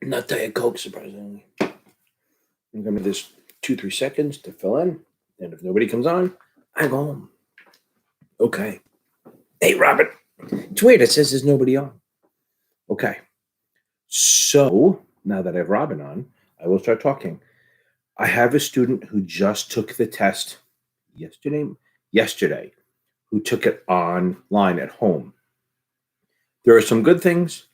Not Diet Coke, surprisingly. I'm going to this 2-3 seconds to fill in. And if nobody comes on, I go home. Okay. Hey, Robin. It's weird. It says there's nobody on. Okay. So now that I have Robin on, I will start talking. I have a student who just took the test yesterday, who took it online at home. There are some good things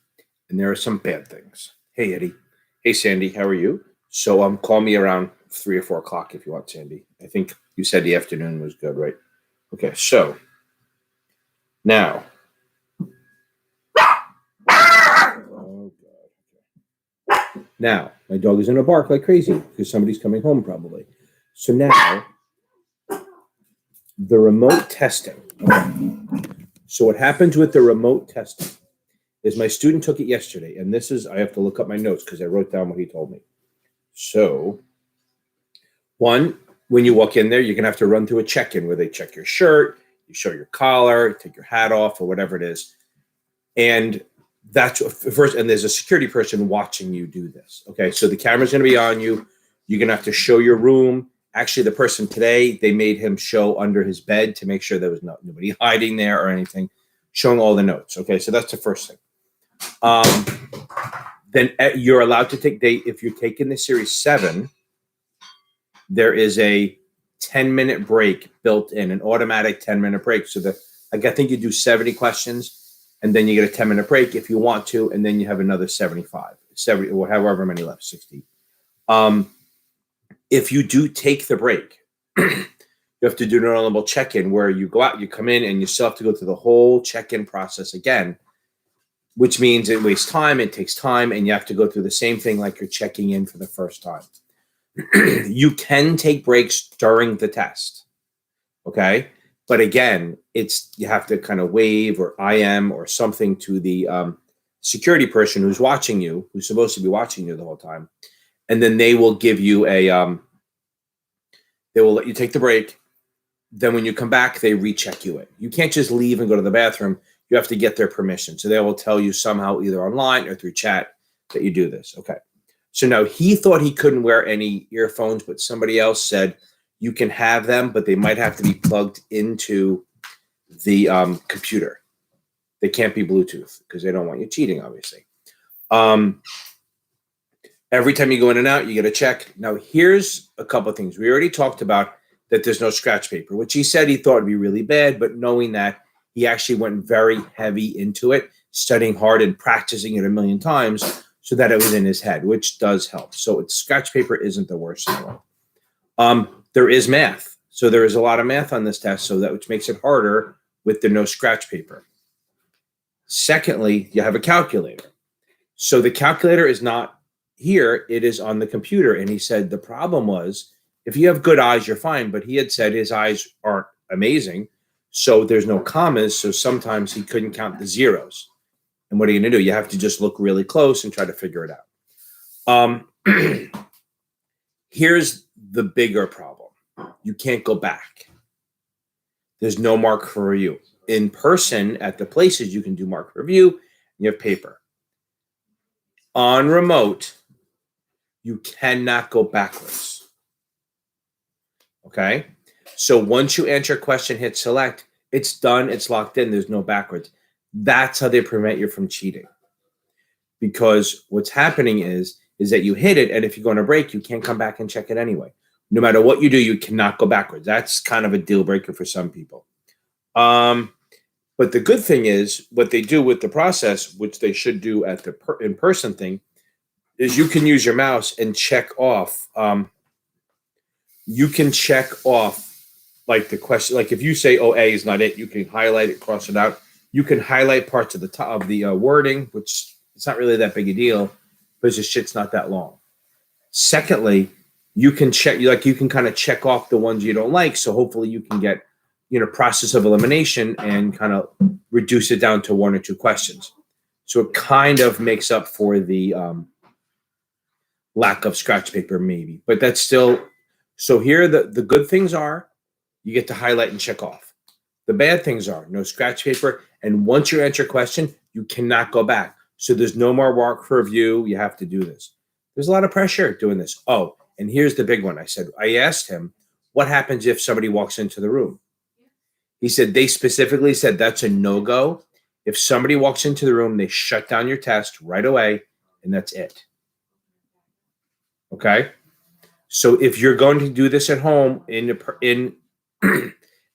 and there are some bad things. Hey, Eddie. Hey, Sandy. How are you? So call me around 3 or 4 o'clock if you want, Sandy. I think you said the afternoon was good, right? Okay, so now. Oh, God. Now, my dog is going to bark like crazy because somebody's coming home probably. So now, the remote testing. Okay. So what happens with the remote testing is my student took it yesterday, and this is, I have to look up my notes because I wrote down what he told me. So, one, when you walk in there, you're going to have to run through a check-in where they check your shirt, you show your collar, take your hat off, or whatever it is. And that's first, and there's a security person watching you do this. Okay, so the camera's going to be on you. You're going to have to show your room. Actually, the person today, they made him show under his bed to make sure there was nobody hiding there or anything, showing all the notes. Okay, so that's the first thing. Then you're allowed to take, if you're taking the Series 7, there is a 10-minute break built in, an automatic 10-minute break. So I think you do 70 questions, and then you get a 10-minute break if you want to, and then you have another 75, 70, or however many left, 60. If you do take the break, you have to do an normal check-in where you go out, you come in, and you still have to go through the whole check-in process again, which means it wastes time, it takes time, and you have to go through the same thing like you're checking in for the first time. You can take breaks during the test, okay? But again, you have to kind of wave or IM or something to the security person who's watching you, who's supposed to be watching you the whole time. And then they will give you they will let you take the break. Then when you come back, they recheck you in. You can't just leave and go to the bathroom. You have to get their permission. So they will tell you somehow, either online or through chat, that you do this. Okay. So now he thought he couldn't wear any earphones, but somebody else said you can have them, but they might have to be plugged into the computer. They can't be Bluetooth because they don't want you cheating, obviously. Every time you go in and out, you get a check. Now, here's a couple of things. We already talked about that there's no scratch paper, which he said he thought would be really bad, but knowing that, he actually went very heavy into it, studying hard and practicing it a million times so that it was in his head, which does help. So scratch paper isn't the worst in the world. There is math. So there is a lot of math on this test, so that which makes it harder with the no scratch paper. Secondly, you have a calculator. So the calculator is not here, it is on the computer. And he said the problem was, if you have good eyes, you're fine. But he had said his eyes aren't amazing. So there's no commas. So sometimes he couldn't count the zeros. And what are you going to do? You have to just look really close and try to figure it out. Here's the bigger problem. You can't go back. There's no mark for review. In person, at the places, you can do mark for review. You have paper. On remote, you cannot go backwards. Okay? So once you answer a question, hit select, it's done, it's locked in, there's no backwards. That's how they prevent you from cheating. Because what's happening is that you hit it, and if you go on a break, you can't come back and check it anyway. No matter what you do, you cannot go backwards. That's kind of a deal breaker for some people. But the good thing is, what they do with the process, which they should do at the in-person thing, is you can use your mouse and check off. You can check off like the question, like if you say, oh, A is not it, you can highlight it, cross it out. You can highlight parts of the top of the wording, which it's not really that big a deal because the shit's not that long. Secondly, you can check, you can kind of check off the ones you don't like. So hopefully you can get, process of elimination and kind of reduce it down to 1 or 2 questions. So it kind of makes up for the lack of scratch paper, maybe. But that's still, so here the good things are, you get to highlight and check off. The bad things are no scratch paper. And once you answer a question, you cannot go back. So there's no more work review. You have to do this. There's a lot of pressure doing this. Oh, and here's the big one. I asked him, what happens if somebody walks into the room? He said, they specifically said that's a no-go. If somebody walks into the room, they shut down your test right away, and that's it. Okay? So if you're going to do this at home,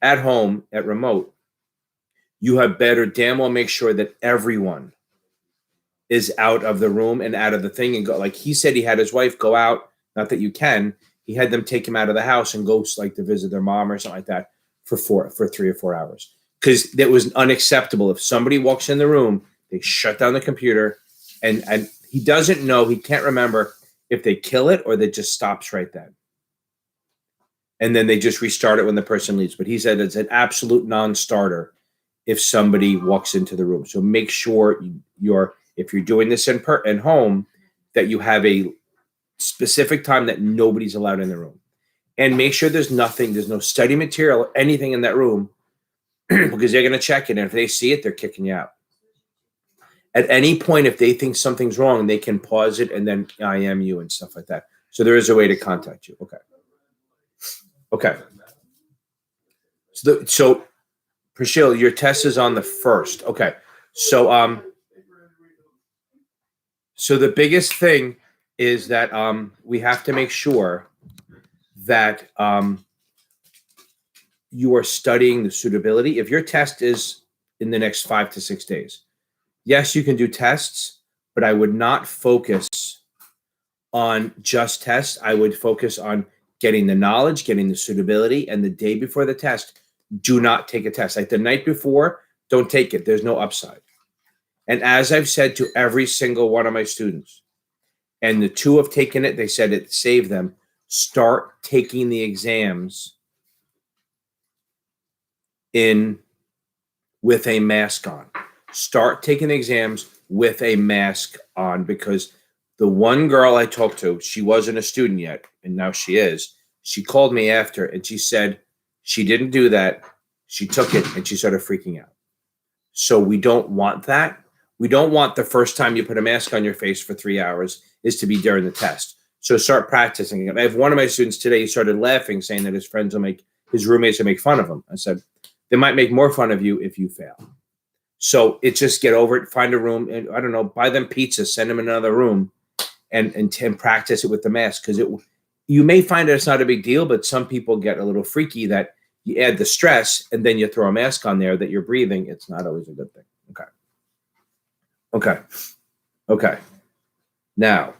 at home, at remote, you have better damn well make sure that everyone is out of the room and out of the thing and go. Like he said, he had his wife go out. Not that you can. He had them take him out of the house and go like to visit their mom or something like that for 3 or 4 hours, because that was unacceptable. If somebody walks in the room, they shut down the computer, and he doesn't know. He can't remember if they kill it or that just stops right then. And then they just restart it when the person leaves. But he said it's an absolute non-starter if somebody walks into the room. So make sure if you're doing this at home, that you have a specific time that nobody's allowed in the room. And make sure there's no study material or anything in that room because they're going to check it. And if they see it, they're kicking you out. At any point, if they think something's wrong, they can pause it and then IM you and stuff like that. So there is a way to contact you. Okay. So Prashil, your test is on the 1st. Okay. So so the biggest thing is that we have to make sure that you are studying the suitability. If your test is in the next 5 to 6 days, yes, you can do tests, but I would not focus on just tests. I would focus on getting the knowledge, getting the suitability, and the day before the test, do not take a test. Like the night before, don't take it. There's no upside. And as I've said to every single one of my students, and the 2 have taken it, they said it saved them, start taking the exams with a mask on. Start taking the exams with a mask on, because the one girl I talked to, she wasn't a student yet, and now she is. She called me after, and she said she didn't do that. She took it, and she started freaking out. So we don't want that. We don't want the first time you put a mask on your face for 3 hours is to be during the test. So start practicing it. I have one of my students today, he started laughing, saying that his roommates will make fun of him. I said, they might make more fun of you if you fail. So it's just get over it, find a room, and I don't know, buy them pizza, send them in another room, and practice it with the mask. Because you may find that it's not a big deal, but some people get a little freaky that you add the stress and then you throw a mask on there that you're breathing. It's not always a good thing. Okay. Now,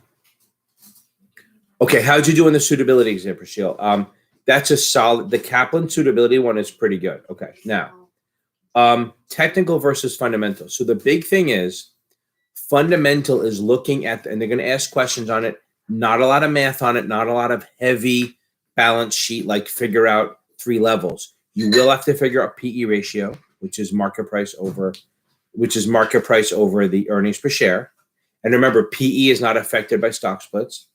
how'd you do in the suitability exam, Prashil? That's a solid. The Kaplan suitability one is pretty good. Okay, now, technical versus fundamental. So the big thing is, fundamental is looking at, and they're going to ask questions on it. Not a lot of math on it. Not a lot of heavy balance sheet, like figure out 3 levels. You will have to figure out PE ratio, which is market price over the earnings per share. And remember, PE is not affected by stock splits.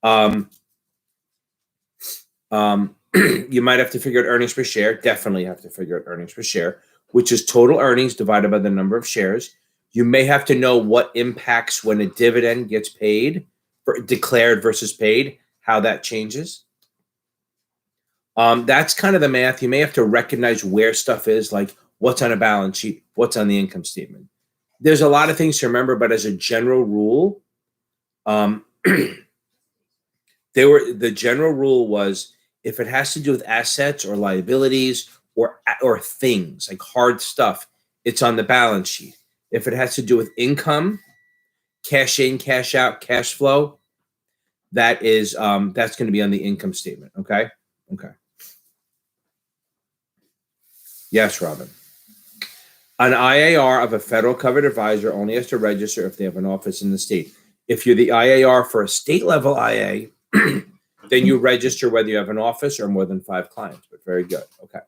You might have to figure out earnings per share. Definitely have to figure out earnings per share, which is total earnings divided by the number of shares. You may have to know what impacts when a dividend gets paid, declared versus paid, how that changes. That's kind of the math. You may have to recognize where stuff is, like what's on a balance sheet, what's on the income statement. There's a lot of things to remember, but as a general rule, the general rule was, if it has to do with assets or liabilities or things like hard stuff, it's on the balance sheet. If it has to do with income, cash in, cash out, cash flow, that's going to be on the income statement. Okay. Yes, Robin. An IAR of a federal covered advisor only has to register if they have an office in the state. If you're the IAR for a state level IA, then you register whether you have an office or more than 5 clients. But very good. Okay.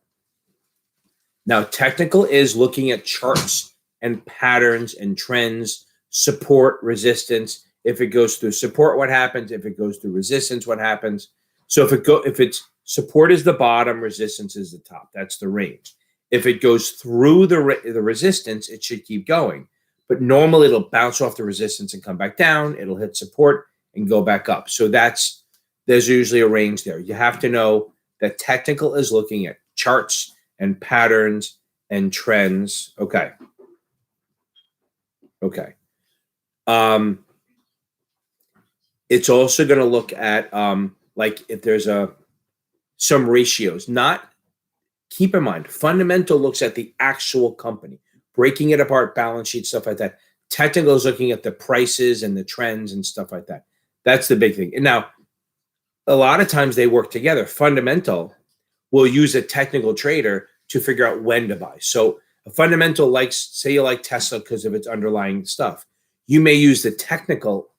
Now, technical is looking at charts and patterns and trends, support, resistance. If it goes through support, what happens? If it goes through if what happens? So if it's support is the bottom, resistance is the top. That's the range. If it goes through the resistance, it should keep going. But normally it'll bounce off the resistance and come back down. It'll hit support and go back up. So there's usually a range there. You have to know that technical is looking at charts and patterns and trends. Okay. It's also going to look at like if there's some ratios. Not keep in mind, fundamental looks at the actual company, breaking it apart, balance sheet, stuff like that. Technical is looking at the prices and the trends and stuff like that. That's the big thing. And now, a lot of times they work together. Fundamental will use a technical trader to figure out when to buy. So a fundamental likes, say you like Tesla because of its underlying stuff. You may use the technical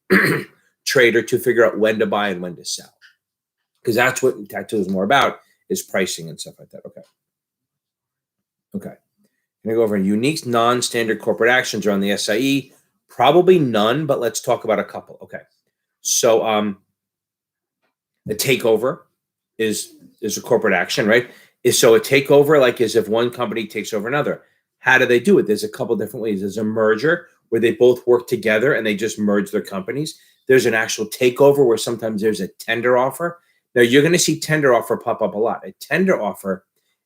trader to figure out when to buy and when to sell. Because that's what technical is more about, is pricing and stuff like that. Okay. I'm going to go over unique non-standard corporate actions around the SIE. Probably none, but let's talk about a couple. Okay. So a takeover is a corporate action, right? So a takeover, like, is if one company takes over another. How do they do it? There's a couple different ways. There's a merger where they both work together and they just merge their companies. There's an actual takeover where sometimes there's a tender offer. Now you're going to see tender offer pop up a lot. A tender offer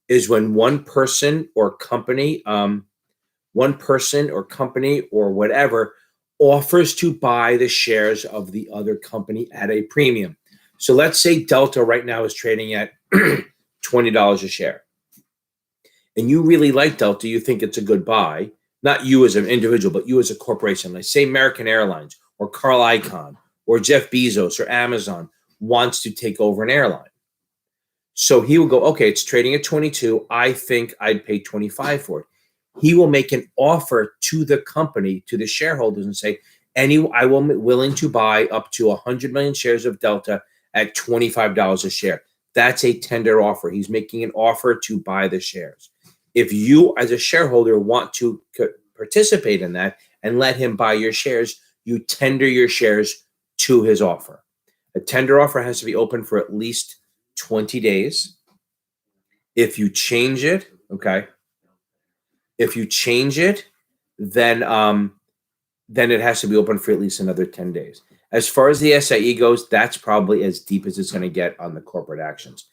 is when one person or company or whatever offers to buy the shares of the other company at a premium. So let's say Delta right now is trading at $20 a share. And you really like Delta, you think it's a good buy, not you as an individual, but you as a corporation. Like say American Airlines or Carl Icahn or Jeff Bezos or Amazon wants to take over an airline. So he will go, okay, it's trading at 22. I think I'd pay 25 for it. He will make an offer to the company, to the shareholders, and say, I will be willing to buy up to 100 million shares of Delta at $25 a share. That's a tender offer. He's making an offer to buy the shares. If you, as a shareholder, want to participate in that and let him buy your shares, you tender your shares to his offer. A tender offer has to be open for at least 20 days. If you change it, then it has to be open for at least another 10 days. As far as the SIE goes, that's probably as deep as it's going to get on the corporate actions,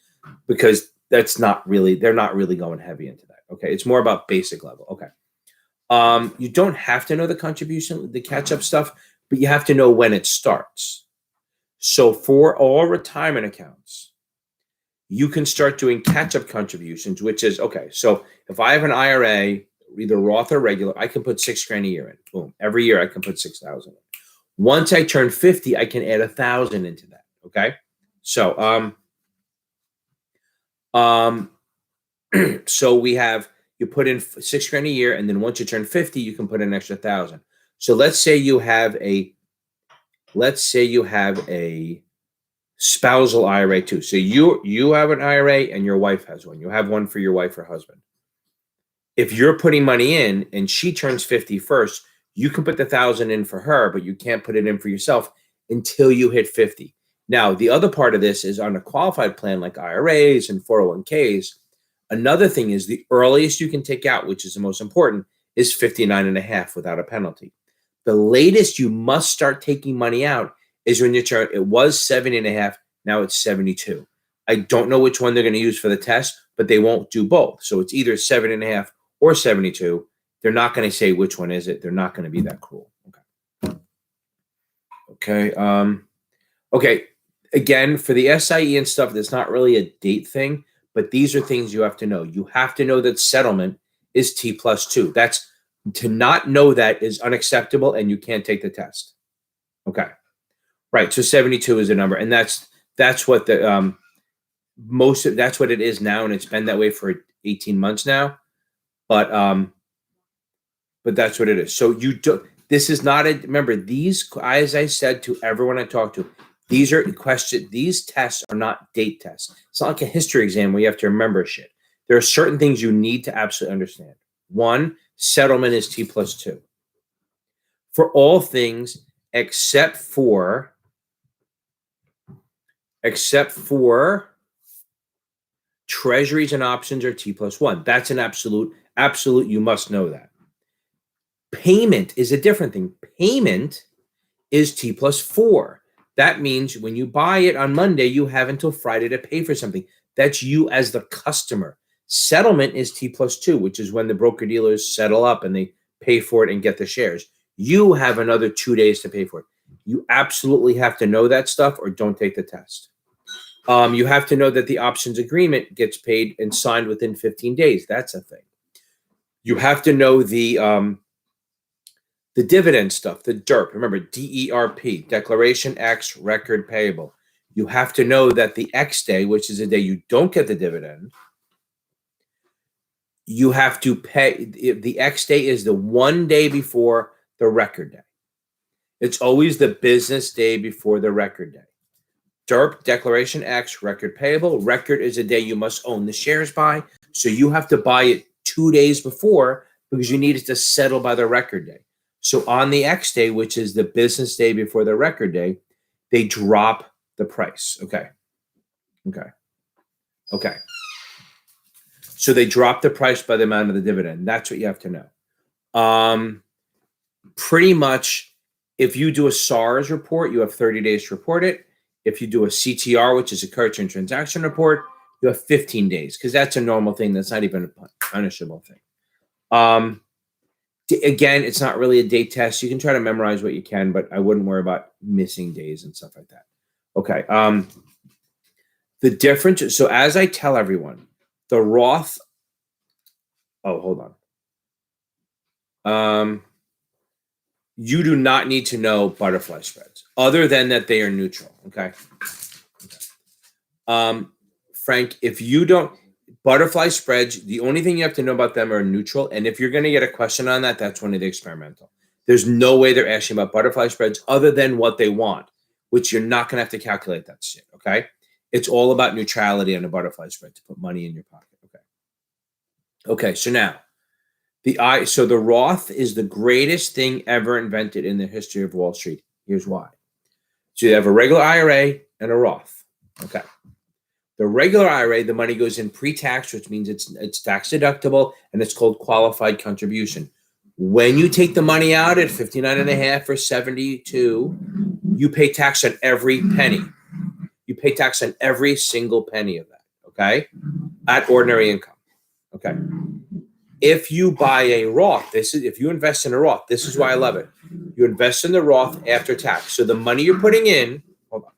because they're not really going heavy into that. Okay. It's more about basic level. Okay. You don't have to know the contribution, the catch-up stuff, but you have to know when it starts. So for all retirement accounts, you can start doing catch-up contributions, which is, okay, so if I have an IRA, either Roth or regular, I can put $6,000 a year in. Boom. Every year I can put $6,000 in. Once I turn 50, I can add $1,000 into that. Okay. So, so we have, you put in $6,000 a year, and then once you turn 50, you can put in an extra $1,000. So let's say you have a spousal IRA too. So you have an IRA and your wife has one. You have one for your wife or husband. If you're putting money in and she turns 50 first, you can put the $1,000 in for her, but you can't put it in for yourself until you hit 50. Now, the other part of this is on a qualified plan like IRAs and 401ks. Another thing is the earliest you can take out, which is the most important, is 59.5 without a penalty. The latest you must start taking money out is when you turn, it was 70.5, now it's 72. I don't know which one they're going to use for the test, but they won't do both. So it's either 70.5 or 72. They're not going to say which one is it. They're not going to be that cruel. Okay. Okay. Again, for the SIE and stuff, that's not really a date thing, but these are things you have to know. You have to know that settlement is T+2. That's, to not know that is unacceptable, and you can't take the test. Okay. Right. So 72 is a number, and that's what the that's what it is now, and it's been that way for 18 months now. But that's what it is. So this is not remember, these, as I said to everyone I talked to, these tests are not date tests. It's not like a history exam where you have to remember shit. There are certain things you need to absolutely understand. One, settlement is T+2 for all things except for treasuries and options are T+1. That's an absolute. You must know that. Payment is a different thing. Payment is T plus 4. That means when you buy it on Monday, you have until Friday to pay for something. That's you as the customer. Settlement is T plus 2, which is when the broker dealers settle up and they pay for it and get the shares. You have another 2 days to pay for it. You absolutely have to know that stuff or don't take the test. You have to know that the options agreement gets paid and signed within 15 days. That's a thing. You have to know the dividend stuff, the DERP. Remember, DERP, Declaration X, Record Payable. You have to know that the X day, which is the day you don't get the dividend, you have to pay. The X day is the one day before the record day. It's always the business day before the record day. DERP, Declaration X, Record Payable. Record is a day you must own the shares by. So you have to buy it 2 days before because you need it to settle by the record day. So on the X day, which is the business day before the record day, they drop the price. Okay. So they drop the price by the amount of the dividend. That's what you have to know. Pretty much, if you do a SARS report, you have 30 days to report it. If you do a CTR, which is a current transaction report, you have 15 days because that's a normal thing. That's not even a punishable thing. Again, it's not really a date test. You can try to memorize what you can, but I wouldn't worry about missing days and stuff like that. Okay. The difference. So as I tell everyone, the Roth. Oh, hold on. You do not need to know butterfly spreads other than that they are neutral. Okay. Frank, if you don't, butterfly spreads, the only thing you have to know about them are neutral. And if you're going to get a question on that, that's one of the experimental. There's no way they're asking about butterfly spreads other than what they want, which you're not going to have to calculate that shit. Okay. It's all about neutrality on a butterfly spread to put money in your pocket. Okay. So now so the Roth is the greatest thing ever invented in the history of Wall Street. Here's why. So you have a regular IRA and a Roth. Okay. The regular IRA, the money goes in pre-tax, which means it's tax deductible, and it's called qualified contribution. When you take the money out at 59.5 or 72, you pay tax on every penny. You pay tax on every single penny of that. Okay. At ordinary income. Okay. If you buy a Roth, if you invest in a Roth, this is why I love it. You invest in the Roth after tax. So the money you're putting in, hold on.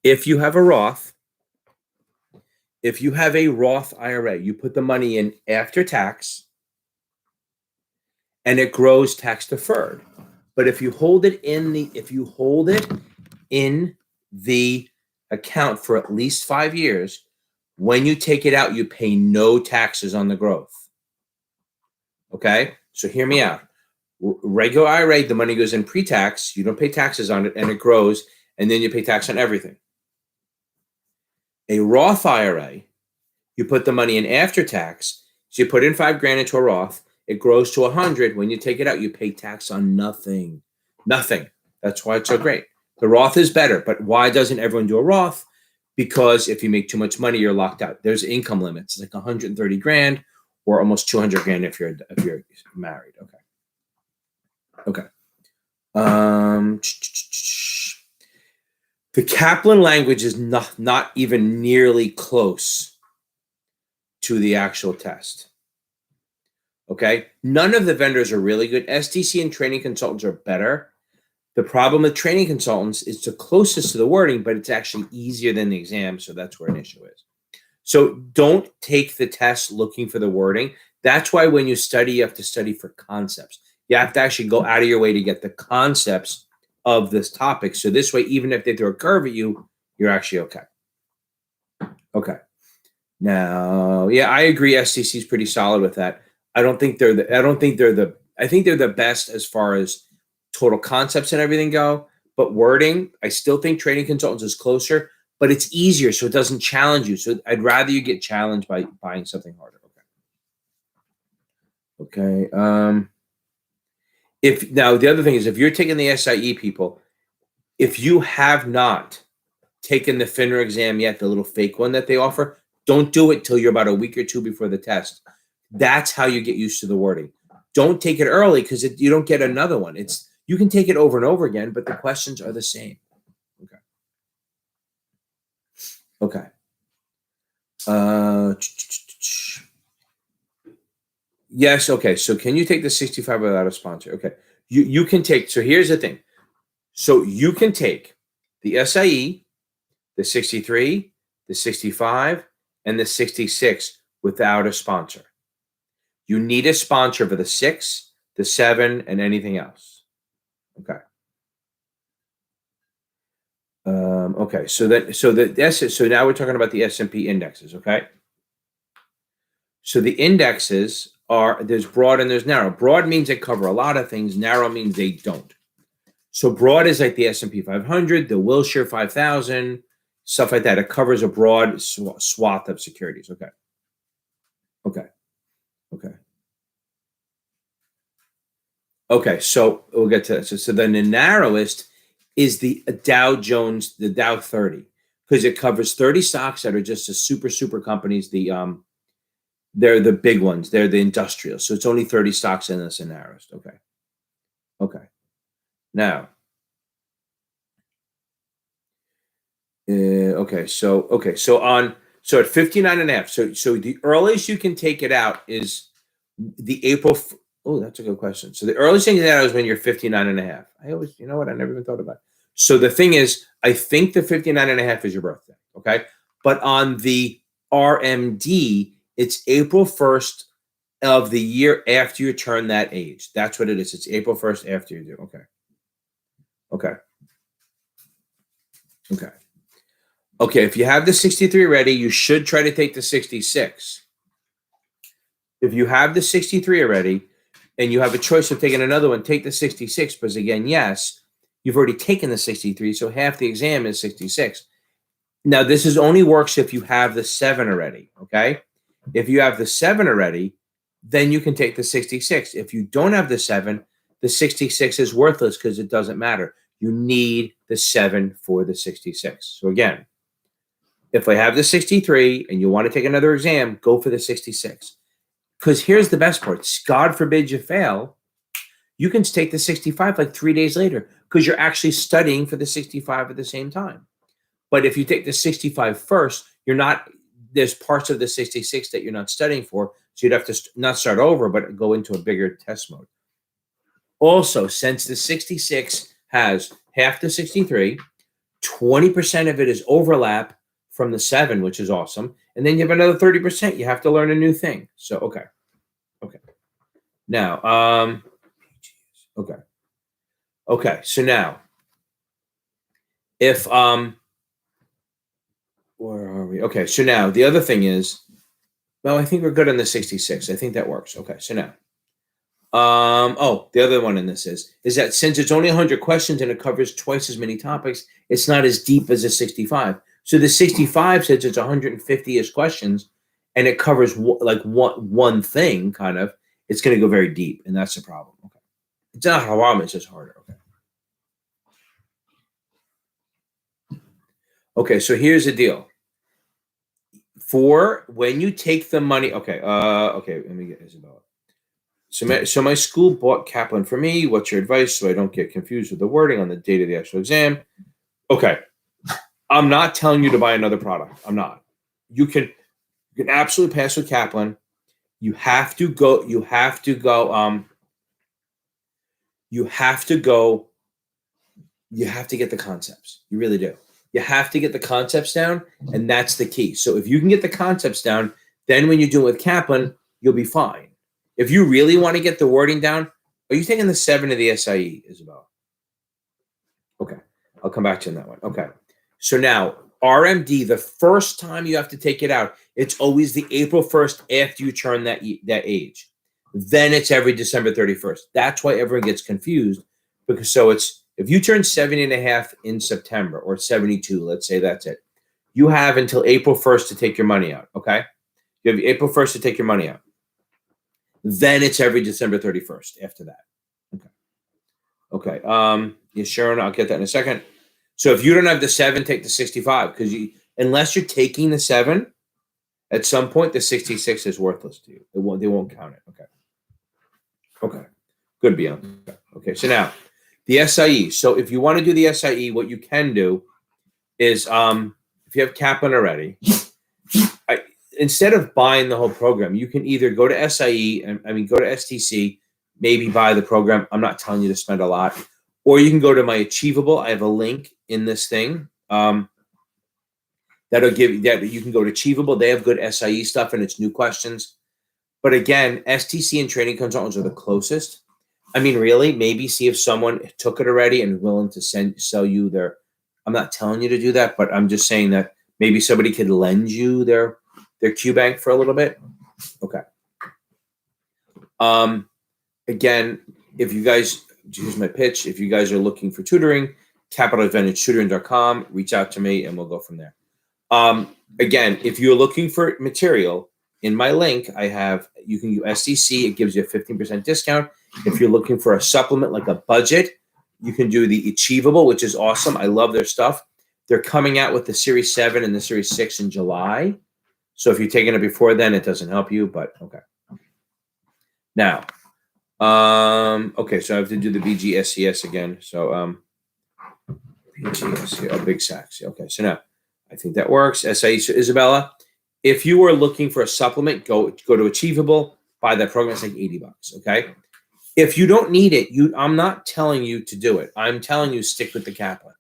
If you have a Roth, if you have a Roth IRA, you put the money in after tax and it grows tax deferred. But if you hold it in the account for at least 5 years, when you take it out, you pay no taxes on the growth. Okay? So hear me out. Regular IRA, the money goes in pre-tax, you don't pay taxes on it, and it grows, and then you pay tax on everything. A Roth IRA, you put the money in after tax, so you put in $5,000 into a Roth, it grows to 100. When you take it out, you pay tax on nothing. Nothing. That's why it's so great. The Roth is better, but why doesn't everyone do a Roth? Because if you make too much money, you're locked out. There's income limits. It's like 130 grand or almost 200 grand if you're married. Okay. The Kaplan language is not even nearly close to the actual test. Okay. None of the vendors are really good. STC and training consultants are better. The problem with training consultants is the closest to the wording, but it's actually easier than the exam. So that's where an issue is. So don't take the test looking for the wording. That's why when you study, you have to study for concepts. You have to actually go out of your way to get the concepts of this topic. So this way, even if they throw a curve at you, you're actually okay. Okay. Now, yeah, I agree. STC is pretty solid with that. I think they're the best as far as total concepts and everything go. But wording, I still think training consultants is closer, but it's easier, so it doesn't challenge you. So I'd rather you get challenged by buying something harder. Okay. Now the other thing is, if you're taking the SIE, people, if you have not taken the FINRA exam yet, the little fake one that they offer, don't do it till you're about a week or two before the test. That's how you get used to the wording. Don't take it early because you don't get another one. You can take it over and over again, but the questions are the same. Okay. Yes. Okay. So can you take the 65 without a sponsor? Okay. You can take. So here's the thing. So you can take the SIE, the 63, the 65, and the 66 without a sponsor. You need a sponsor for the 6, the 7, and anything else. Okay. Okay. So now we're talking about the S&P indexes. Okay. So the indexes there's broad and there's narrow. Broad means they cover a lot of things. Narrow means they don't. So broad is like the S&P 500, the Wilshire 5000, stuff like that. It covers a broad swath of securities. Okay. So we'll get to that. So then the narrowest is the Dow Jones, the Dow 30, because it covers 30 stocks that are just the super companies. They're the big ones. They're the industrial. So it's only 30 stocks in this narrowest. Okay. Now, so at 59 and a half. So the earliest you can take it out is the April. Oh, that's a good question. So the earliest thing that is when you're 59 and a half. I always, you know what? I never even thought about it. So the thing is, I think the 59 and a half is your birthday. Okay. But on the RMD, it's April 1st of the year after you turn that age. That's what it is. It's April 1st after you do. Okay. If you have the 63 ready, you should try to take the 66. If you have the 63 already and you have a choice of taking another one, take the 66. Because again, yes, you've already taken the 63. So half the exam is 66. Now, this only works if you have the 7 already. Okay. If you have the 7 already, then you can take the 66. If you don't have the 7, the 66 is worthless because it doesn't matter. You need the 7 for the 66. So again, if I have the 63 and you want to take another exam, go for the 66. Because here's the best part. God forbid you fail, you can take the 65 like 3 days later because you're actually studying for the 65 at the same time. But if you take the 65 first, there's parts of the 66 that you're not studying for. So you'd have to not start over, but go into a bigger test mode. Also, since the 66 has half the 63, 20% of it is overlap from the 7, which is awesome. And then you have another 30%. You have to learn a new thing. So, okay. Now, okay. So now, if, where are we? Okay. So now the other thing is, well, I think we're good on the 66. I think that works. Okay. So now, the other one in this is that since it's only 100 questions and it covers twice as many topics, it's not as deep as a 65. So the 65 says it's 150-ish questions and it covers one thing kind of, it's going to go very deep. And that's the problem. Okay. It's not haram, it's just harder. Okay. So here's the deal. For when you take the money, okay. Let me get Isabella. So my school bought Kaplan for me. What's your advice so I don't get confused with the wording on the date of the actual exam? Okay. I'm not telling you to buy another product. I'm not. You can absolutely pass with Kaplan. You have to get the concepts. You really do. You have to get the concepts down, and that's the key. So if you can get the concepts down, then when you do it with Kaplan, you'll be fine. If you really want to get the wording down, are you taking the 7 of the SIE, Isabel? Okay. I'll come back to you on that one. Okay. So now, RMD, the first time you have to take it out, it's always the April 1st after you turn that age. Then it's every December 31st. That's why everyone gets confused. Because if you turn 70 and a half in September or 72, let's say that's it, you have until April 1st to take your money out. Okay. You have April 1st to take your money out. Then it's every December 31st after that. Okay. Yeah, Sharon, I'll get that in a second. So if you don't have the 7, take the 65, because unless you're taking the 7, at some point the 66 is worthless to you. They won't count it. Okay. Okay. Good, Bianca. Okay. So now the SIE. So if you want to do the SIE, what you can do is if you have Kaplan already, instead of buying the whole program, you can either go to SIE and go to STC, maybe buy the program. I'm not telling you to spend a lot, or you can go to my Achievable. I have a link in this thing that'll give that you can go to Achievable. They have good SIE stuff and it's new questions. But again, STC and training consultants are the closest. I mean, really, maybe see if someone took it already and willing to sell you their. I'm not telling you to do that, but I'm just saying that maybe somebody could lend you their Q Bank for a little bit. Okay. Again, if you guys, here's my pitch. If you guys are looking for tutoring, capitaladvantagetutoring.com, reach out to me and we'll go from there. Again, if you're looking for material, in my link, you can use STC. It gives you a 15% discount. If you're looking for a supplement like a budget, you can do the Achievable, which is awesome. I love their stuff. They're coming out with the Series 7 and the Series 6 in July. So if you're taking it before then, it doesn't help you, but okay. Now, okay, so I have to do the BGSCS again. So BGSCS, big sacks. Okay, so now I think that works. SIE, so Isabella, if you are looking for a supplement, go to Achievable, buy that program. It's like $80, okay? If you don't need it, I'm not telling you to do it. I'm telling you stick with the Kaplan.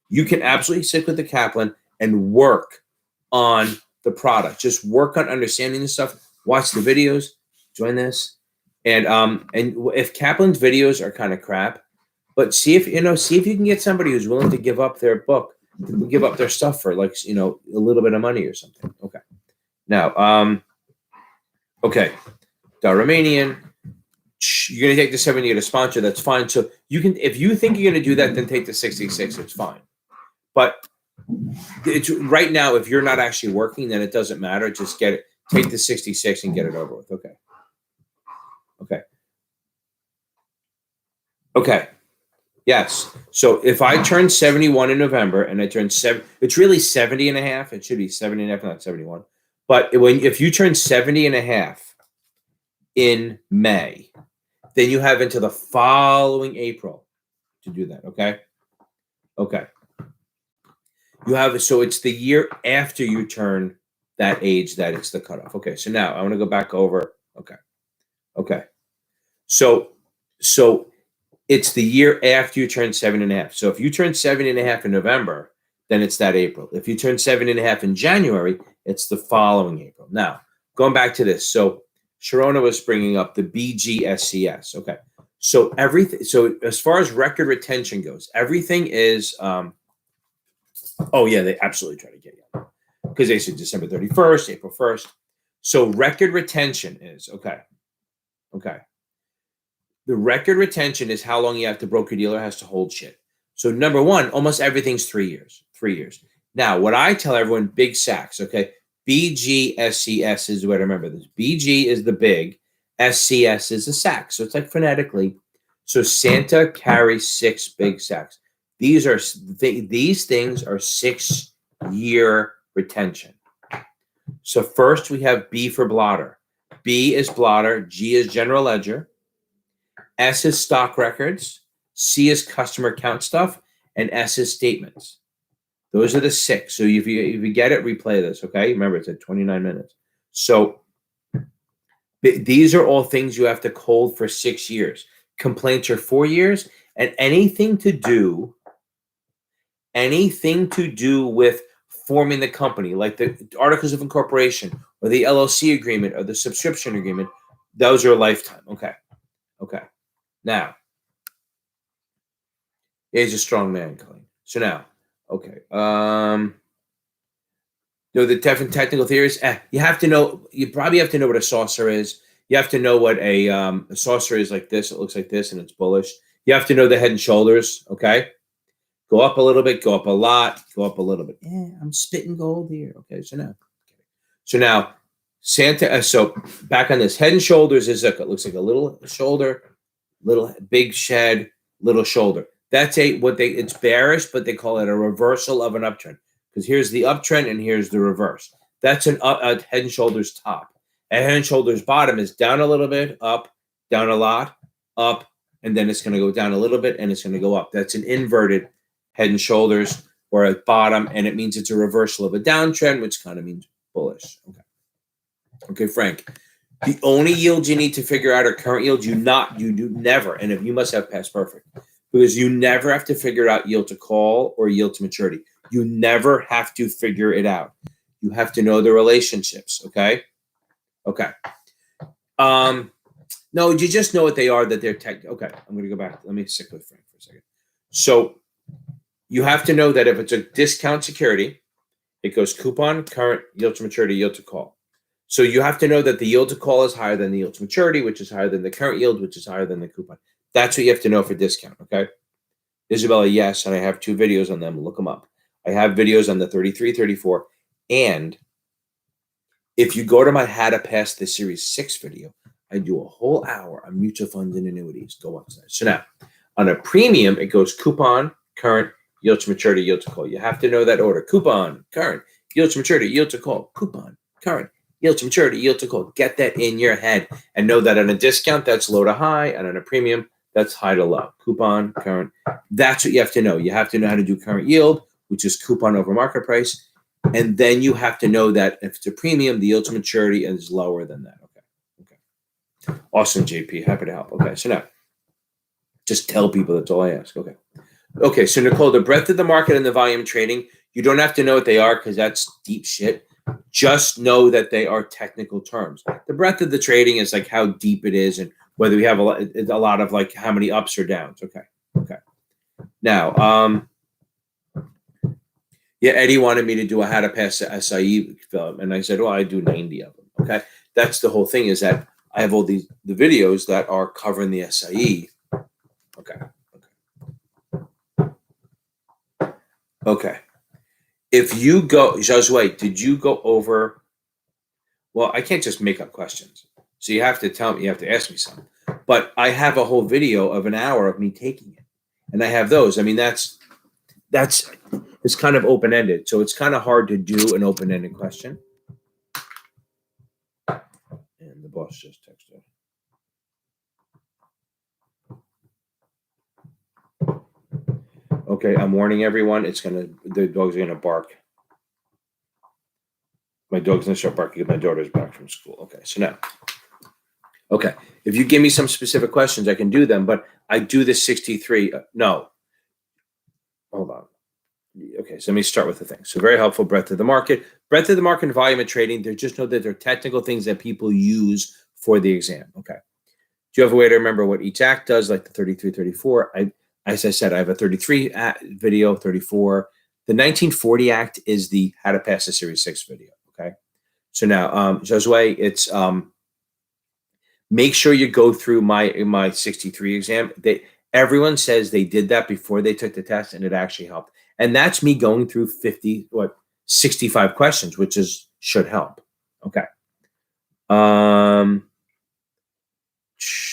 You can absolutely stick with the Kaplan and work on the product. Just work on understanding the stuff. Watch the videos. Join this. And if Kaplan's videos are kind of crap, but see if you can get somebody who's willing to give up their book, give up their stuff for like a little bit of money or something. Okay. Now, okay, the Romanian. You're going to take the 7, you get a sponsor. That's fine. So you can, if you think you're going to do that, then take the 66. It's fine. But it's right now, if you're not actually working, then it doesn't matter. Just get it. Take the 66 and get it over with. Okay. Okay. Okay. Yes. So if I turn 71 in November and I turn 7, it's really 70 and a half. It should be 70 and a half, not 71. But if you turn 70 and a half in May, then you have until the following April to do that. Okay. Okay. You have, so it's the year after you turn that age that it's the cutoff. Okay. So now I want to go back over. Okay. Okay. So it's the year after you turn 7 and a half. So if you turn 7 and a half in November, then it's that April. If you turn 7 and a half in January, it's the following April. Now, going back to this. So Sharona was bringing up the BGSCS. Okay. So everything, so as far as record retention goes, everything is, oh yeah, they absolutely try to get you because they said December 31st, April 1st. So record retention is, okay. The record retention is how long you have the broker dealer has to hold shit. So number one, almost everything's 3 years, 3 years. Now, what I tell everyone, big sacks, okay? BGSCS is what I remember. This BG is the big, SCS is the sack. So it's like phonetically. So Santa carries 6 big sacks. These things are 6-year retention. So first we have B for blotter. B is blotter. G is general ledger. S is stock records. C is customer account stuff. And S is statements. Those are the 6. So if you get it, replay this, okay? Remember, it's at 29 minutes. So these are all things you have to hold for 6 years. Complaints are 4 years. And anything to do with forming the company, like the articles of incorporation or the LLC agreement or the subscription agreement, those are a lifetime. Okay. Okay. Now, he's a strong man, Colleen. So now, okay. The different technical theories. You have to know. You probably have to know what a saucer is. You have to know what a saucer is like this. It looks like this, and it's bullish. You have to know the head and shoulders. Okay. Go up a little bit. Go up a lot. Go up a little bit. I'm spitting gold here. Okay. So now, Santa. So back on this, head and shoulders is it looks like a little shoulder, little big shed, little shoulder. That's it's bearish, but they call it a reversal of an uptrend. Because here's the uptrend and here's the reverse. That's a head and shoulders top. And head and shoulders bottom is down a little bit, up, down a lot, up, and then it's going to go down a little bit and it's going to go up. That's an inverted head and shoulders or a bottom, and it means it's a reversal of a downtrend, which kind of means bullish. Okay. Okay, Frank. The only yields you need to figure out are current yields. You do never, and if you must have past perfect, because you never have to figure out yield to call or yield to maturity. You never have to figure it out. You have to know the relationships. Okay. Okay. No, you just know what they are, that they're tech. Okay, I'm going to go back. Let me stick with Frank for a second. So you have to know that if it's a discount security, it goes coupon, current, yield to maturity, yield to call. So you have to know that the yield to call is higher than the yield to maturity, which is higher than the current yield, which is higher than the coupon. That's what you have to know for discount, okay? Isabella, yes, and I have 2 videos on them. Look them up. I have videos on the 33, 34, and if you go to my How to Pass the Series 6 video, I do a whole hour on mutual funds and annuities. Go watch that. So now, on a premium, it goes coupon, current, yield to maturity, yield to call. You have to know that order. Coupon, current, yield to maturity, yield to call. Coupon, current, yield to maturity, yield to call. Get that in your head and know that on a discount, that's low to high, and on a premium, that's high to low. Coupon, current. That's what you have to know. You have to know how to do current yield, which is coupon over market price. And then you have to know that if it's a premium, the yield to maturity is lower than that. Awesome, JP. Happy to help. Okay, so now just tell people, that's all I ask. Okay. Okay, so Nicole, the breadth of the market and the volume trading, you don't have to know what they are because that's deep shit. Just know that they are technical terms. The breadth of the trading is like how deep it is and whether we have a lot of like how many ups or downs. Okay. Okay. Now, yeah, Eddie wanted me to do a How to Pass the SIE film, and I said, well, I do 90 of them. Okay. That's the whole thing, is that I have all the videos that are covering the SIE. Okay. Okay. Okay. If you go, Josue, did you go over? Well, I can't just make up questions. So you have to tell me, you have to ask me something. But I have a whole video of an hour of me taking it. And I have those. I mean, it's kind of open-ended. So it's kind of hard to do an open-ended question. And the boss just texted. Okay, I'm warning everyone. The dog's gonna bark. My dog's gonna start barking. My daughter's back from school. Okay, so now, okay, if you give me some specific questions, I can do them. But I do the 63. No, hold on. Okay, so let me start with the thing. So very helpful. Breadth of the market and volume of trading. They just know that they're technical things that people use for the exam. Okay. Do you have a way to remember what each act does, like the 33, 34? As I said, I have a 33 video, 34. The 1940 Act is the How to Pass the Series 6 video, okay? So now, Josue, it's make sure you go through my 63 exam. Everyone says they did that before they took the test, and it actually helped. And that's me going through 65 questions, which should help. Okay.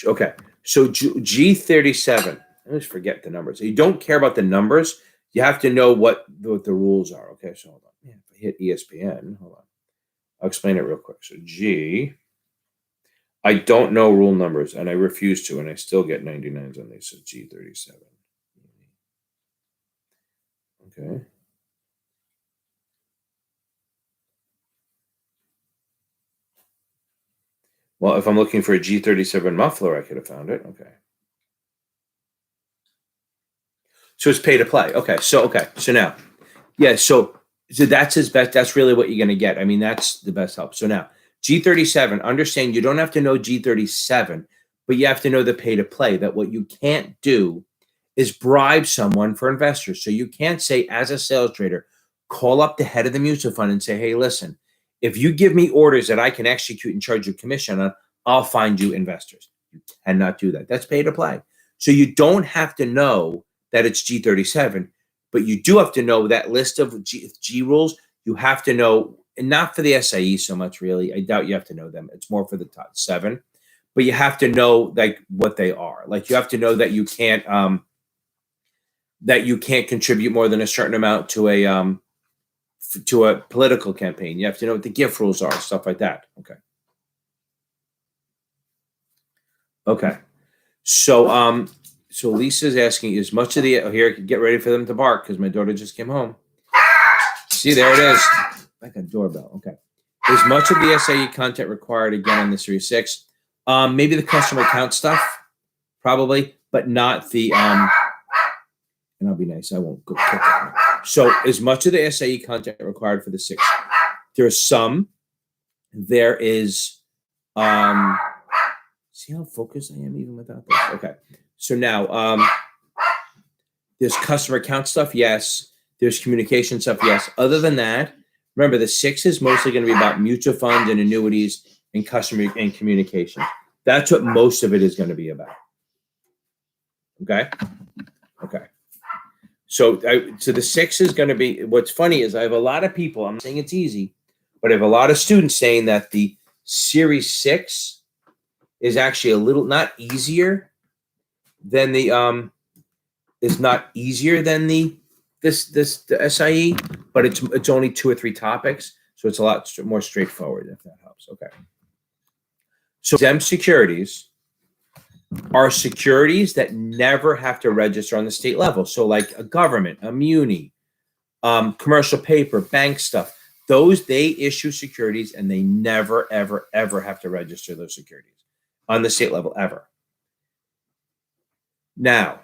Okay. So G37. I always forget the numbers. You don't care about the numbers. You have to know what the rules are. Okay, so hold on. Yeah, if I hit ESPN, hold on. I'll explain it real quick. So G, I don't know rule numbers, and I refuse to, and I still get 99s on these. So G37. Okay. Well, if I'm looking for a G37 muffler, I could have found it. Okay. So it's pay to play. Okay. So now, yeah. So that's his best. That's really what you're going to get. I mean, that's the best help. So now G37, understand you don't have to know G37, but you have to know the pay to play. That what you can't do is bribe someone for investors. So you can't say, as a sales trader, call up the head of the mutual fund and say, hey, listen, if you give me orders that I can execute and charge you commission on, I'll find you investors. You cannot do that. That's pay to play. So you don't have to know that it's G37, but you do have to know that list of G rules. You have to know, and not for the SIE so much, really. I doubt you have to know them. It's more for the top 7. But you have to know like what they are. Like you have to know that you can't that you can't contribute more than a certain amount to a political campaign. You have to know what the gift rules are, stuff like that. Okay. Okay. So Lisa's asking, is much of the here, get ready for them to bark because my daughter just came home. See, there it is. Like a doorbell. Okay. Is much of the SIE content required again on the Series 6? Maybe the customer account stuff, probably, but not the and I'll be nice, I won't go click that. So is much of the SIE content required for the 6? There's some. There is see how focused I am even without this? Okay. So now there's customer account stuff, yes. There's communication stuff, yes. Other than that, remember the 6 is mostly going to be about mutual funds and annuities and customer and communication. That's what most of it is going to be about. Okay. Okay. So the 6 is going to be, what's funny is I have a lot of people, I'm not saying it's easy, but I have a lot of students saying that the Series 6 is actually a little not easier than the is not easier than the SIE, but it's only 2 or 3 topics, so it's a lot more straightforward, if that helps. Okay. So exempt securities are securities that never have to register on the state level. So like a government, a muni, commercial paper, bank stuff. Those, they issue securities and they never, ever, ever have to register those securities on the state level, ever. Now,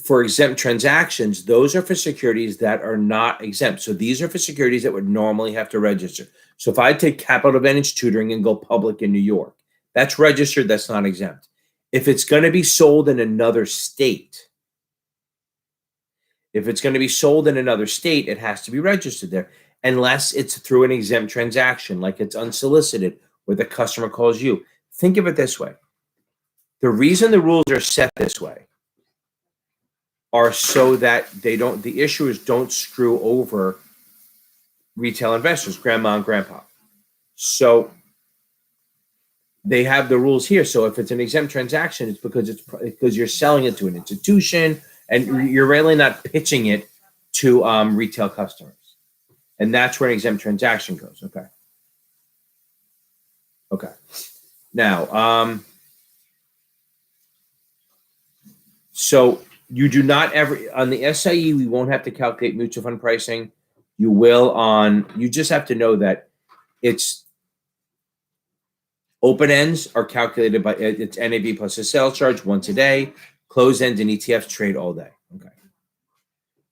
for exempt transactions, those are for securities that are not exempt. So these are for securities that would normally have to register. So if I take capital advantage tutoring and go public in New York, that's registered, that's not exempt. If it's going to be sold in another state, it has to be registered there, unless it's through an exempt transaction, like it's unsolicited, where the customer calls you. Think of it this way. The reason the rules are set this way are so that the issuers don't screw over retail investors, grandma and grandpa. So they have the rules here. So if it's an exempt transaction, it's because you're selling it to an institution and you're really not pitching it to retail customers. And that's where an exempt transaction goes. Okay. Okay. Now, so you do not ever, on the SIE, we won't have to calculate mutual fund pricing. You will you just have to know that it's open ends are calculated by it's NAV plus a sales charge once a day. Closed ends and ETFs trade all day. Okay.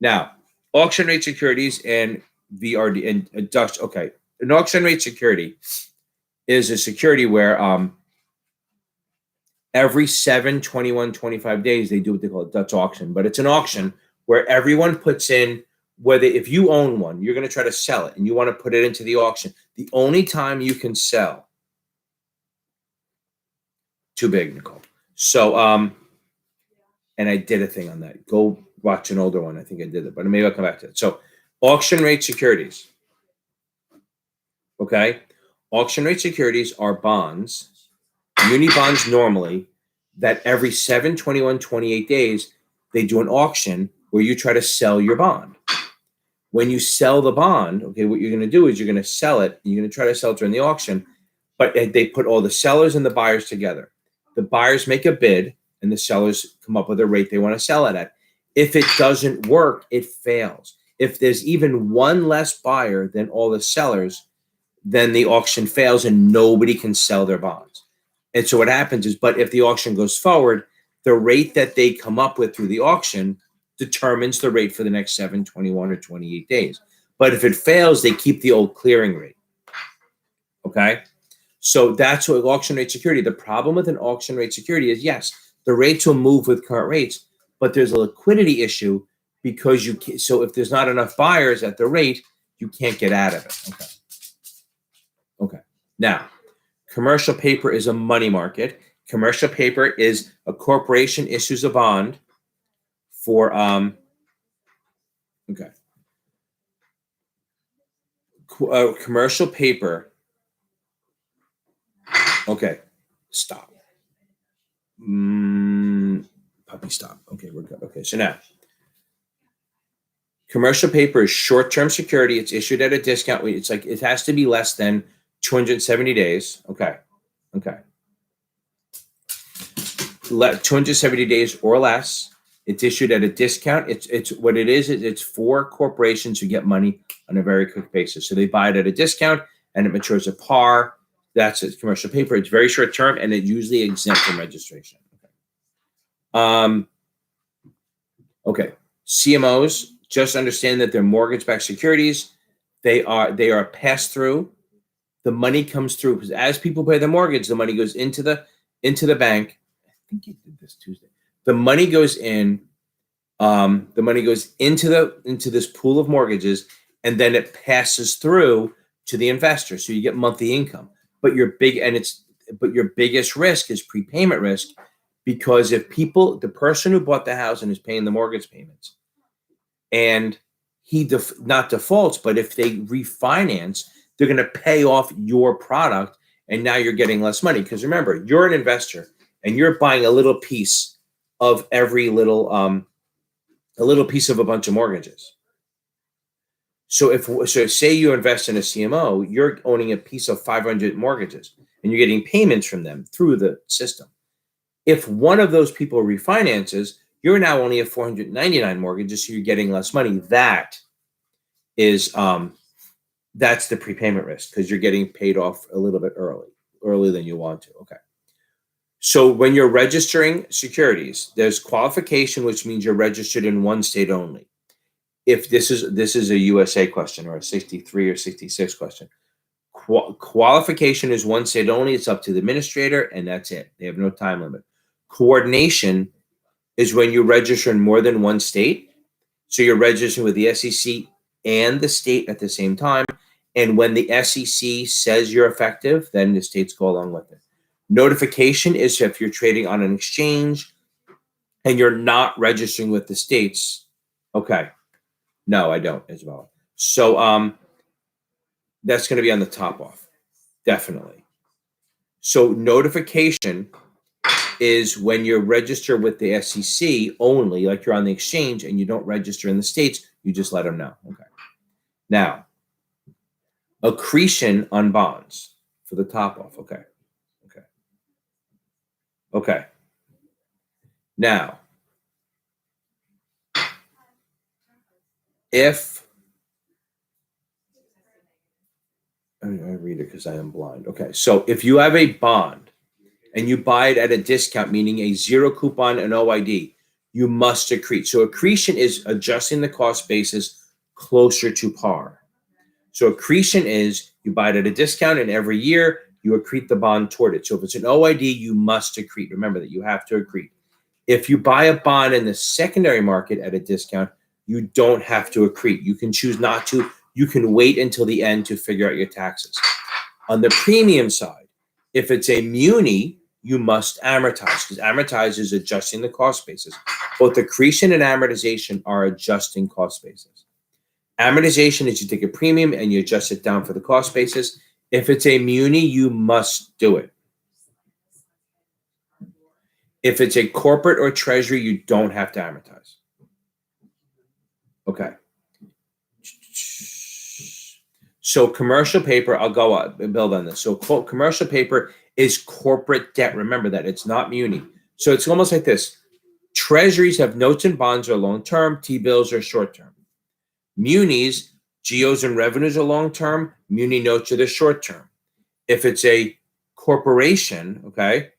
Now, auction rate securities and VRD and Dutch. Okay. An auction rate security is a security where every 7, 21, 25 days, they do what they call a Dutch auction, but it's an auction where everyone puts in, whether if you own one, you're going to try to sell it and you want to put it into the auction. The only time you can sell, too big, Nicole. So, and I did a thing on that. Go watch an older one. I think I did it, but maybe I'll come back to it. So auction rate securities. Okay. Auction rate securities are bonds, muni bonds normally, that every 7, 21, 28 days, they do an auction where you try to sell your bond. When you sell the bond, okay, what you're going to do is you're going to sell it. You're going to try to sell it during the auction, but they put all the sellers and the buyers together. The buyers make a bid and the sellers come up with a rate they want to sell it at. If it doesn't work, it fails. If there's even one less buyer than all the sellers, then the auction fails and nobody can sell their bonds. And so what happens is, but if the auction goes forward, the rate that they come up with through the auction determines the rate for the next 7, 21, or 28 days. But if it fails, they keep the old clearing rate. Okay? So that's what auction rate security. The problem with an auction rate security is, yes, the rates will move with current rates, but there's a liquidity issue because so if there's not enough buyers at the rate, you can't get out of it. Okay. Okay. Now, commercial paper is a money market. Commercial paper is a corporation issues a bond for okay. Commercial paper. Okay, stop. puppy stop. Okay, we're good. Okay, so now commercial paper is short-term security. It's issued at a discount. It's like it has to be less than 270 days. Okay. 270 days or less. It's issued at a discount. It's what it is. It's for corporations who get money on a very quick basis. So they buy it at a discount and it matures at par. That's it. Commercial paper. It's very short term and it usually exempt from registration. Okay. CMOs, just understand that they're mortgage-backed securities. They are passed through. The money comes through because as people pay the mortgage, the money goes into the bank. I think you did this Tuesday. The money goes in. The money goes into this pool of mortgages, and then it passes through to the investor. So you get monthly income. But your biggest risk is prepayment risk, because if the person who bought the house and is paying the mortgage payments, and he not defaults, but if they refinance, they're going to pay off your product, and now you're getting less money. Because remember, you're an investor, and you're buying a little piece of every little, a little piece of a bunch of mortgages. So say you invest in a CMO, you're owning a piece of 500 mortgages, and you're getting payments from them through the system. If one of those people refinances, you're now only at 499 mortgages, so you're getting less money. That is, that's the prepayment risk, because you're getting paid off a little bit earlier than you want to. Okay. So when you're registering securities, there's qualification, which means you're registered in one state only. If this is a USA question or a 63 or 66 question, qualification is one state only. It's up to the administrator, and that's it. They have no time limit. Coordination is when you register in more than one state. So you're registering with the SEC and the state at the same time. And when the SEC says you're effective, then the states go along with it. Notification is if you're trading on an exchange and you're not registering with the states. Okay. No, I don't, Isabella. So that's going to be on the top off. Definitely. So notification is when you're registered with the SEC only, like you're on the exchange and you don't register in the states, you just let them know. Okay. Now, accretion on bonds for the top off. Okay. Now, if I read it because I am blind. Okay. So if you have a bond and you buy it at a discount, meaning a zero coupon and OID, you must accrete. So accretion is adjusting the cost basis closer to par. So accretion is you buy it at a discount, and every year you accrete the bond toward it. So if it's an OID, you must accrete. Remember that you have to accrete. If you buy a bond in the secondary market at a discount, you don't have to accrete. You can choose not to. You can wait until the end to figure out your taxes. On the premium side, if it's a muni, you must amortize, because amortize is adjusting the cost basis. Both accretion and amortization are adjusting cost basis. Amortization is you take a premium and you adjust it down for the cost basis. If it's a muni, you must do it. If it's a corporate or treasury, you don't have to amortize. Okay. So commercial paper, I'll go up and build on this. So commercial paper is corporate debt. Remember that it's not muni. So it's almost like this. Treasuries have notes and bonds are long-term. T-bills are short-term. Munis, GOs and revenues are long-term. Muni notes are the short-term. If it's a corporation, okay.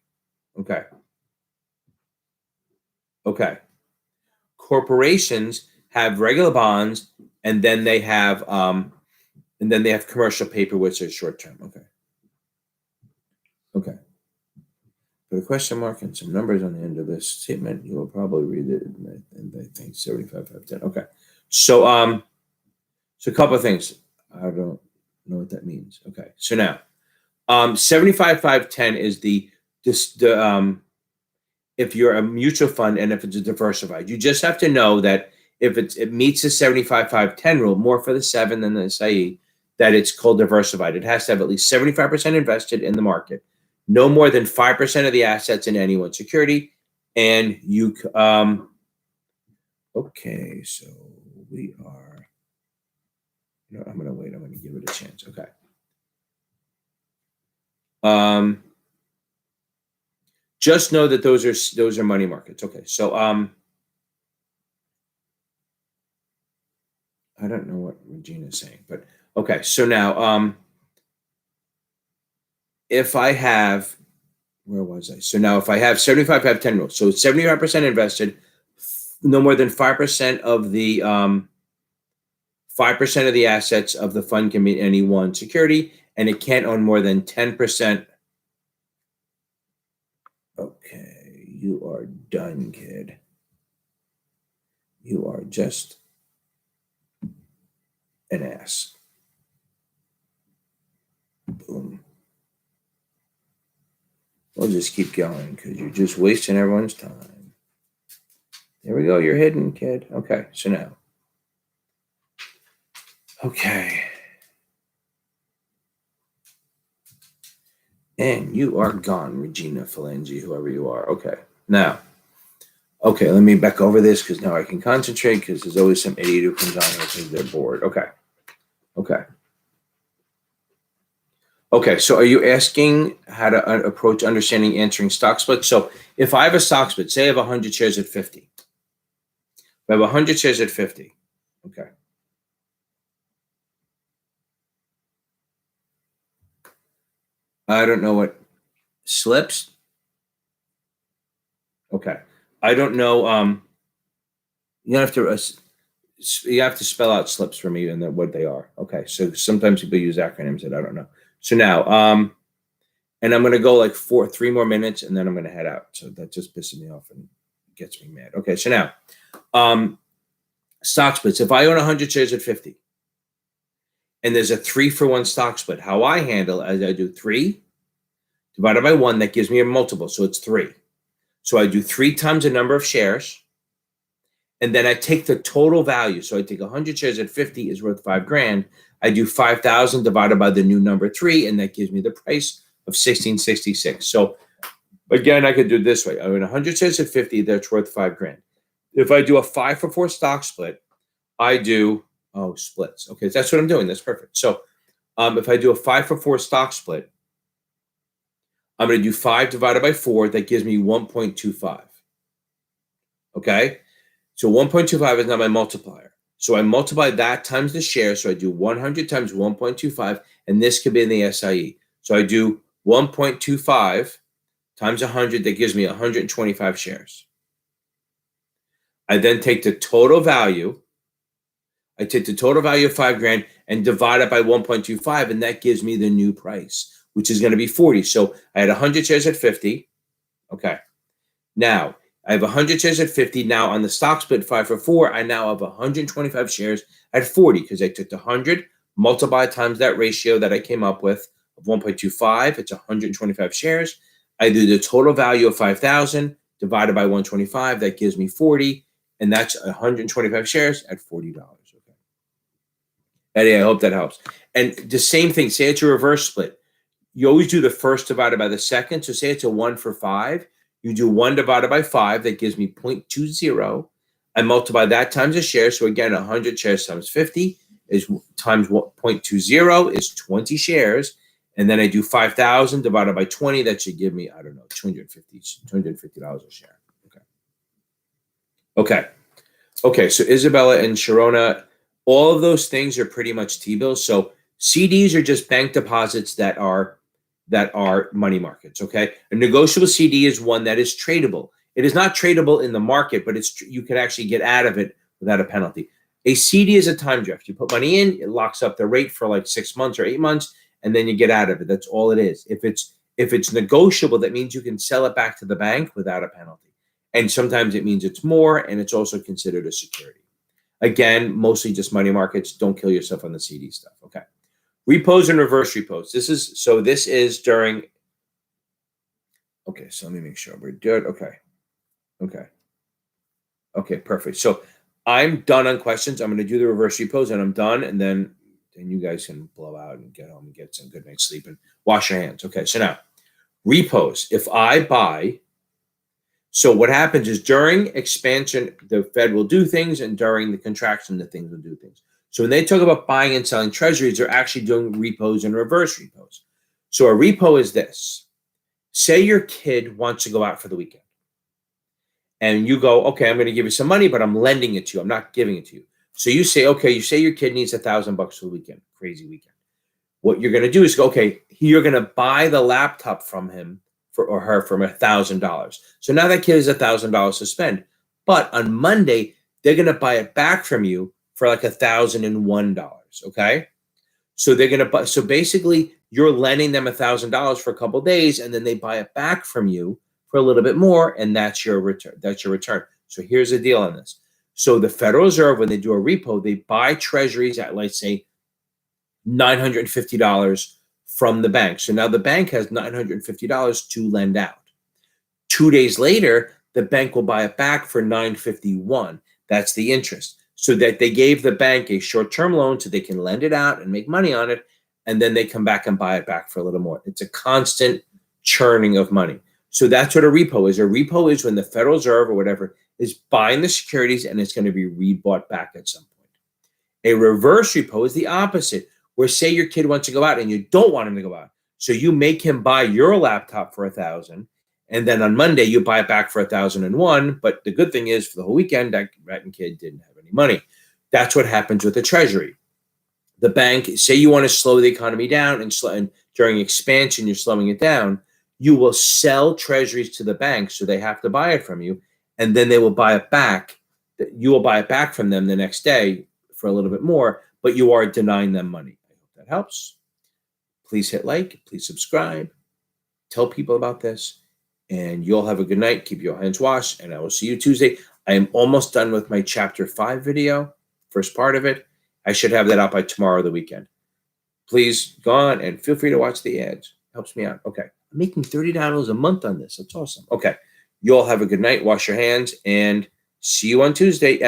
Corporations have regular bonds, and then they have commercial paper, which is short-term. Okay. Put a question mark and some numbers on the end of this statement. You will probably read it, and I think 75,510. Okay. So a couple of things. I don't know what that means. Okay. So now, 75,510 is the if you're a mutual fund and if it's a diversified. You just have to know that if it meets the 75,510 rule, more for the 7 than the SIE, that it's called diversified. It has to have at least 75% invested in the market, no more than 5% of the assets in any one security, And you, okay, so we are, I'm going to wait. I'm going to give it a chance. Okay. Just know that those are money markets. Okay. So, I don't know what Regina's saying, but okay. So now, if I have, where was I? So now if I have 75, I have 10 rules. So 75% invested, no more than 5% of the 5% of the assets of the fund can be any one security, and it can't own more than 10%. Okay, you are done, kid. You are just an ass. Boom. We'll just keep going because you're just wasting everyone's time. There we go. You're hidden, kid. Okay, so now. Okay. And you are gone, Regina Phalange, whoever you are. Okay. Now, okay, let me back over this because now I can concentrate because there's always some idiot who comes on here because they're bored. Okay. Okay. Okay, so are you asking how to approach understanding answering stock splits? So if I have a stock split, say I have 100 shares at 50. If I have 100 shares at 50, okay. I don't know what slips. Okay. I don't know. You have to spell out slips for me and what they are. Okay. So sometimes people use acronyms that I don't know. So now, and I'm going to go like 3 more minutes and then I'm going to head out. So that just pisses me off and gets me mad. Okay. So now, stock splits. If I own 100 shares at 50 and there's a 3-for-1 stock split, how I handle is I do 3 divided by 1. That gives me a multiple. So it's 3. So I do 3 times the number of shares. And then I take the total value. So I take 100 shares at 50 is worth $5,000. I do 5,000 divided by the new number 3, and that gives me the price of 1666. So again, I could do it this way. I own 100 shares at 50, that's worth $5,000. If I do a 5-for-4 stock split, I do splits. Okay, that's what I'm doing. That's perfect. So if I do a 5-for-4 stock split, I'm going to do 5 divided by 4. That gives me 1.25. Okay. So 1.25 is now my multiplier. So I multiply that times the share. So I do 100 times 1.25, and this could be in the SIE. So I do 1.25 times 100. That gives me 125 shares. I then take the total value. I take the total value of $5,000 and divide it by 1.25, and that gives me the new price, which is going to be 40. So I had 100 shares at 50. Okay. Now, I have 100 shares at 50. Now on the stock split 5-for-4, I now have 125 shares at 40 because I took the 100, multiplied times that ratio that I came up with of 1.25. It's 125 shares. I do the total value of 5,000 divided by 125. That gives me 40, and that's 125 shares at $40. Okay. Eddie, I hope that helps. And the same thing, say it's a reverse split. You always do the first divided by the second. So say it's a 1-for-5. You do 1 divided by 5. That gives me 0.20. I multiply that times a share. So again, 100 shares times 50 is times 0.20 is 20 shares. And then I do 5,000 divided by 20. That should give me, I don't know, $250 a share. Okay. Okay. Okay. So Isabella and Sharona, all of those things are pretty much T-bills. So CDs are just bank deposits that are money markets. Okay. A negotiable CD is one that is tradable. It is not tradable in the market, but you can actually get out of it without a penalty. A CD is a time draft. You put money in, it locks up the rate for like 6 months or 8 months, and then you get out of it. That's all it is. If it's negotiable, that means you can sell it back to the bank without a penalty. And sometimes it means it's more, and it's also considered a security. Again, mostly just money markets. Don't kill yourself on the CD stuff. Okay. Repos and reverse repos. This is during. Okay, so let me make sure we're good. Okay, perfect. So I'm done on questions. I'm going to do the reverse repos, and I'm done. And then you guys can blow out and get home and get some good night's sleep and wash your hands. Okay, so now repos. If I buy So what happens is during expansion, the Fed will do things, and during the contraction, the things will do things. So when they talk about buying and selling treasuries, they're actually doing repos and reverse repos. So a repo is this. Say your kid wants to go out for the weekend. And you go, okay, I'm going to give you some money, but I'm lending it to you. I'm not giving it to you. So you say, okay, you say your kid needs $1,000 for the weekend, crazy weekend. What you're going to do is go, okay, you're going to buy the laptop from him or her from $1,000. So now that kid has $1,000 to spend. But on Monday, they're going to buy it back from you for like $1,001. Okay. So they're going to buy. So basically, you're lending them $1,000 for a couple of days, and then they buy it back from you for a little bit more, and that's your return. That's your return. So here's the deal on this. So the Federal Reserve, when they do a repo, they buy treasuries at, let's say, $950 from the bank. So now the bank has $950 to lend out. 2 days later, the bank will buy it back for $951. That's the interest. So that they gave the bank a short-term loan so they can lend it out and make money on it, and then they come back and buy it back for a little more. It's a constant churning of money. So that's what a repo is. A repo is when the Federal Reserve or whatever is buying the securities, and it's going to be rebought back at some point. A reverse repo is the opposite, where say your kid wants to go out and you don't want him to go out. So you make him buy your laptop for $1,000, and then on Monday you buy it back for $1,001. But the good thing is for the whole weekend, that kid didn't have any money. That's what happens with the Treasury. The bank, say you want to slow the economy down, and during expansion you're slowing it down, you will sell treasuries to the bank, so they have to buy it from you, and then they will buy it back. You will buy it back from them the next day for a little bit more, but you are denying them money. I hope that helps. Please hit like, please subscribe, tell people about this, and you'll have a good night. Keep your hands washed, and I will see you Tuesday. I am almost done with my Chapter 5 video, first part of it. I should have that out by tomorrow or the weekend. Please go on and feel free to watch the ads. Helps me out. Okay. I'm making $30 a month on this. That's awesome. Okay. You all have a good night. Wash your hands, and see you on Tuesday.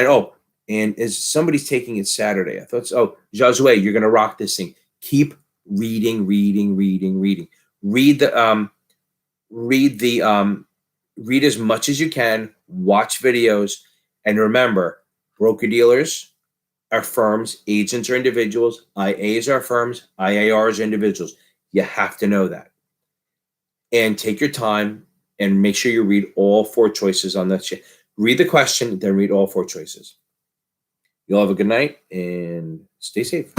And is somebody's taking it Saturday? I thought so. Josue, you're going to rock this thing. Keep reading. Read as much as you can. Watch videos. And remember, broker-dealers are firms, agents are individuals, IAs are firms, IARs are individuals. You have to know that. And take your time and make sure you read all 4 choices on that shit. Read the question, then read all 4 choices. You'll have a good night and stay safe.